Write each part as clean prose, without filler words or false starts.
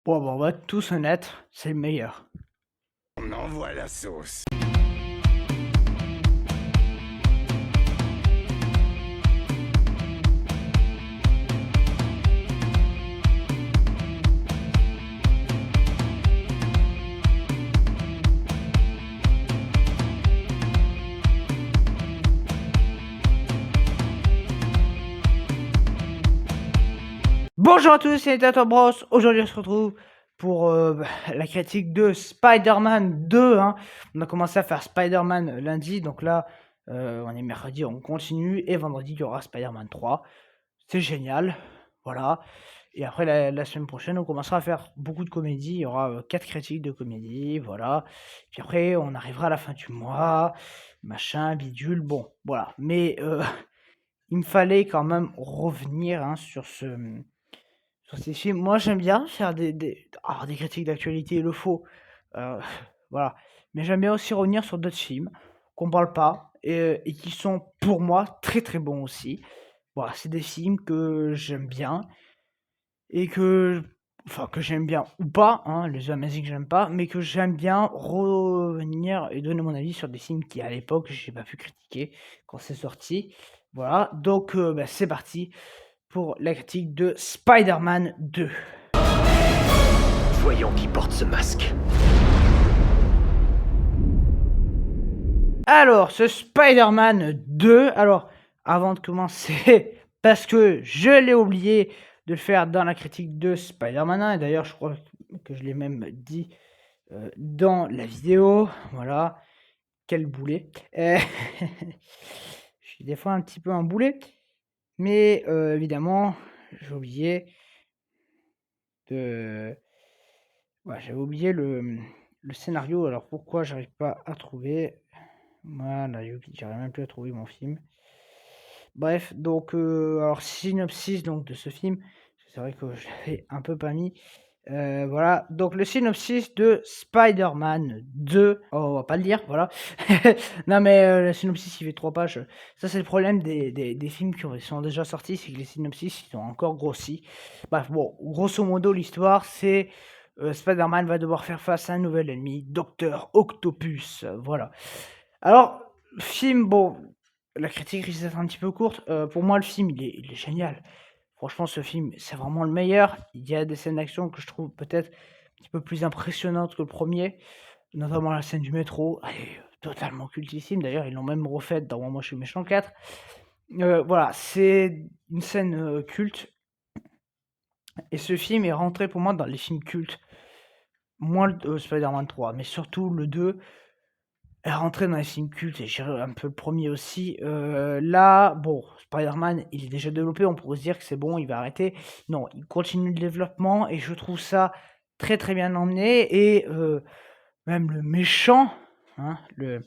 Bon, on va être tous honnêtes, c'est le meilleur. On envoie la sauce. Bonjour à tous, c'est Tato Bros. Aujourd'hui, on se retrouve pour la critique de Spider-Man 2. Hein. On a commencé à faire Spider-Man lundi, donc là, on est mercredi, on continue. Et vendredi, il y aura Spider-Man 3. C'est génial, voilà. Et après, la semaine prochaine, on commencera à faire beaucoup de comédies. Il y aura 4 critiques de comédie, voilà. Puis après, on arrivera à la fin du mois, machin, bidule, bon, voilà. Mais il me fallait quand même revenir hein, sur ces films. Moi, j'aime bien faire des critiques d'actualité, il le faut. Euh, voilà. Mais j'aime bien aussi revenir sur d'autres films qu'on parle pas et qui sont pour moi très très bons aussi. Voilà, c'est des films que j'aime bien et que j'aime bien ou pas, hein, les Amazing j'aime pas, mais que j'aime bien revenir et donner mon avis sur des films qui à l'époque j'ai pas pu critiquer quand c'est sorti. Voilà, donc c'est parti pour la critique de Spider-Man 2. Voyons qui porte ce masque. Alors, ce Spider-Man 2, alors, avant de commencer, parce que je l'ai oublié de le faire dans la critique de Spider-Man 1, et d'ailleurs, je crois que je l'ai même dit dans la vidéo, voilà, quel boulet. Je suis des fois un petit peu un boulet, mais évidemment, j'ai oublié de... Ouais, j'avais oublié le scénario, alors pourquoi j'arrive pas à trouver... Voilà, j'arrive même plus à trouver mon film. Bref, donc, alors synopsis donc de ce film, c'est vrai que je l'avais un peu pas mis. Voilà, donc le synopsis de Spider-Man 2. Oh, on va pas le lire, voilà. Non mais le synopsis il fait 3 pages. Ça c'est le problème des films sont déjà sortis, c'est que les synopsis ils sont encore grossis. Bref, bon, grosso modo l'histoire c'est Spider-Man va devoir faire face à un nouvel ennemi, Docteur Octopus. Voilà. Alors, film, bon, la critique risque d'être un petit peu courte. Pour moi, le film, il est génial. Franchement, ce film, c'est vraiment le meilleur. Il y a des scènes d'action que je trouve peut-être un petit peu plus impressionnantes que le premier, notamment la scène du métro. Elle est totalement cultissime. D'ailleurs, ils l'ont même refaite dans Moi, je suis méchant 4. Voilà, c'est une scène culte. Et ce film est rentré pour moi dans les films cultes. Moins le Spider-Man 3, mais surtout le 2. Elle rentrait dans les films cultes et j'irais un peu le premier aussi. Là, bon, Spider-Man, il est déjà développé, on pourrait se dire que c'est bon, il va arrêter. Non, il continue le développement et je trouve ça très très bien emmené. Et même le méchant, hein, le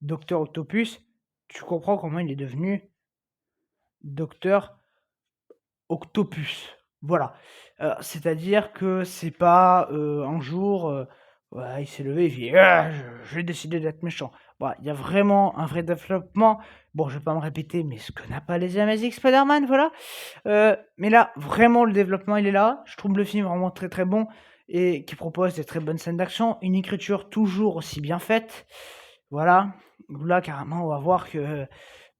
Docteur Octopus, tu comprends comment il est devenu Docteur Octopus. Voilà. C'est-à-dire que c'est pas un jour, ouais, il s'est levé, il dit ah, j'ai décidé d'être méchant. Voilà, il y a vraiment un vrai développement. Bon, je vais pas me répéter, mais ce que n'a pas les Amazing Spider-Man, voilà. Mais là, vraiment, le développement, il est là. Je trouve le film vraiment très très bon et qui propose des très bonnes scènes d'action, une écriture toujours aussi bien faite. Voilà. Là, carrément, on va voir que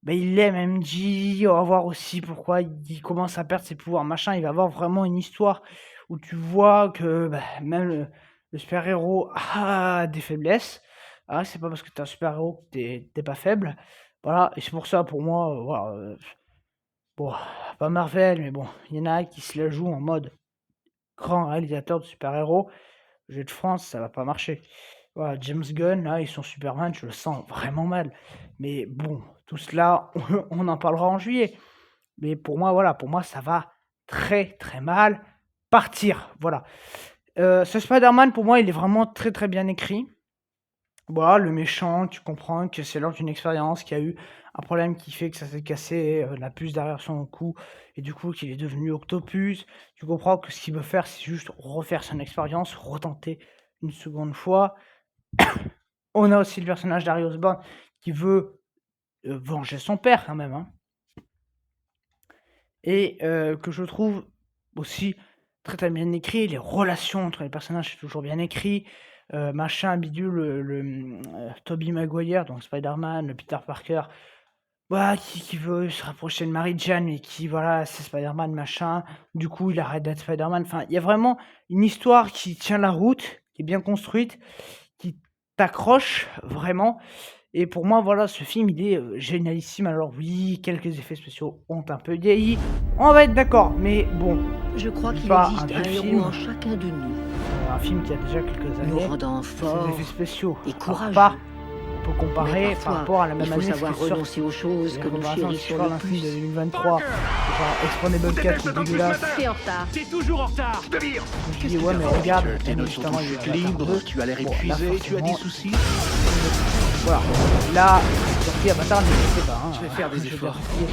il aime MJ, on va voir aussi pourquoi il commence à perdre ses pouvoirs, machin. Il va avoir vraiment une histoire où tu vois que même le super-héros a des faiblesses. Ah, c'est pas parce que t'es un super-héros que t'es pas faible. Voilà, et c'est pour ça, pour moi, voilà, bon, pas Marvel, mais bon, il y en a qui se la jouent en mode grand réalisateur de super-héros. Jeu de France, ça va pas marcher. Voilà, James Gunn, là, ils sont Superman, je le sens vraiment mal. Mais bon, tout cela, on en parlera en juillet. Mais pour moi, voilà, pour moi, ça va très très mal partir. Voilà. Ce Spider-Man, pour moi, il est vraiment très très bien écrit. Voilà, le méchant, tu comprends que c'est lors d'une expérience qu'il y a eu un problème qui fait que ça s'est cassé la puce derrière son cou et du coup qu'il est devenu Octopus. Tu comprends que ce qu'il veut faire, c'est juste refaire son expérience, retenter une seconde fois. On a aussi le personnage d'Harry Osborn qui veut venger son père quand même. Hein. Et que je trouve aussi très bien écrit, les relations entre les personnages, c'est toujours bien écrit, machin bidule, Tobey Maguire, donc Spider-Man, le Peter Parker, voilà, qui veut se rapprocher de Mary Jane et qui voilà, c'est Spider-Man machin, du coup il arrête d'être Spider-Man. Enfin, il y a vraiment une histoire qui tient la route, qui est bien construite, qui t'accroche vraiment et pour moi, voilà, ce film, il est, génialissime. Alors oui, quelques effets spéciaux ont un peu vieilli, on va être d'accord, mais bon, Je crois qu'il pas un existe un vieux héros film, en chacun de nous, un film qui a déjà quelques nous années. rendant Ces forts effets spéciaux, et alors courageux. pas, on peut Mais comparer par parfois, rapport à la il même faut année, ce qui savoir est sorti. renoncer aux choses que nous Par exemple, si je chérissons parle le d'un film de plus. 2023, genre Expandables 4 ou dégueulasse, T'es en retard. T'es toujours en retard. je me dis ouais mais regarde, T'es dans justement, ton il y a chute Avatar libre, 2. tu as l'air Bon, là, épuisé, tu as des forcément, soucis. voilà, là, sorti Avatar, ne sais pas, hein, Je vais faire des je veux efforts. dire,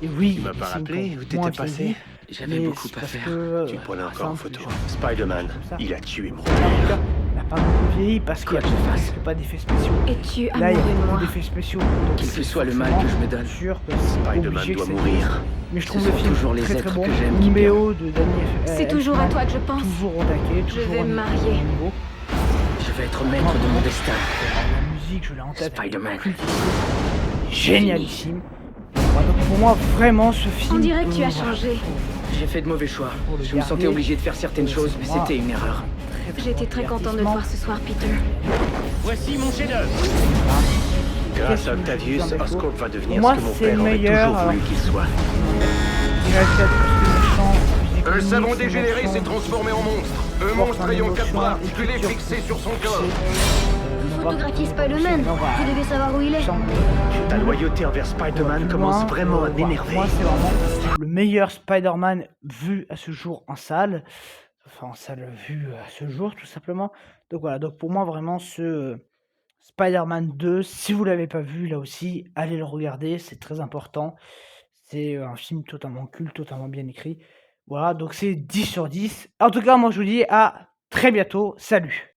et oui, Tu m'as pas c'est une rappelé con- où t'étais moins passé? vieilli, J'avais mais beaucoup c'est à parce faire. que, Tu me prenais par encore en exemple, photo. genre, Spider-Man, comme ça. il a tué mon Là, père. il n'a pas beaucoup vieilli parce qu'il y a Quoi que je fasse. presque pas d'effets spéciaux. Es-tu Là, il y a amoureux de beaucoup moi? d'effets spéciaux. Donc Quel c'est que soit le mal forcément que je me donne, sûr que c'est Spider-Man obligé que doit c'est- mourir. Mais je Ce trouve le sont film toujours les très êtres très bon. que j'aime qui Une perdent. BO de Danny C'est toujours à toi que je pense. Toujours au taquet, Je toujours vais au me niveau- marier. au niveau. Je vais être maître de mon destin. La musique, je l'ai en tête. Spider-Man. Génialissime. Voilà, donc pour moi, vraiment, ce film. On dirait que tu as voilà, changé. J'ai fait de mauvais choix. Pour le Je me sentais garder. obligé de faire certaines choses, mais Moi, c'était une erreur. J'étais très contente de te voir ce soir, Peter. Voici mon chef-d'œuvre. Grâce à Qu'est-ce que Octavius, je veux dire Oscorp va devenir Moi, ce que mon c'est père le aurait meilleur, toujours voulu alors. qu'il soit. Il a peut-être méchant, physiquement, Un savon c'est dégénéré méchant, s'est transformé en monstre. Un porte monstre un ayant 4 émotion, bras, une tu l'es culture fixé sur son corps. Photographiez Spider-Man. Non, voilà. Vous devez savoir où il est. Ta loyauté envers Spider-Man commence vraiment à m'énerver. Moi, c'est vraiment le meilleur Spider-Man vu à ce jour en salle. Enfin, en salle vu à ce jour, tout simplement. Donc voilà, donc pour moi, vraiment, ce Spider-Man 2, si vous l'avez pas vu, là aussi, allez le regarder, c'est très important. C'est un film totalement culte, totalement bien écrit. Voilà, donc c'est 10 sur 10. En tout cas, moi, je vous dis à très bientôt. Salut!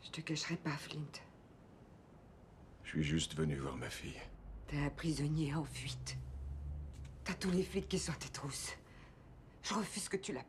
Je te cacherai pas, Flint. Je suis juste venu voir ma fille. T'es un prisonnier en fuite. T'as tous les flics qui sont à tes trousses. Je refuse que tu la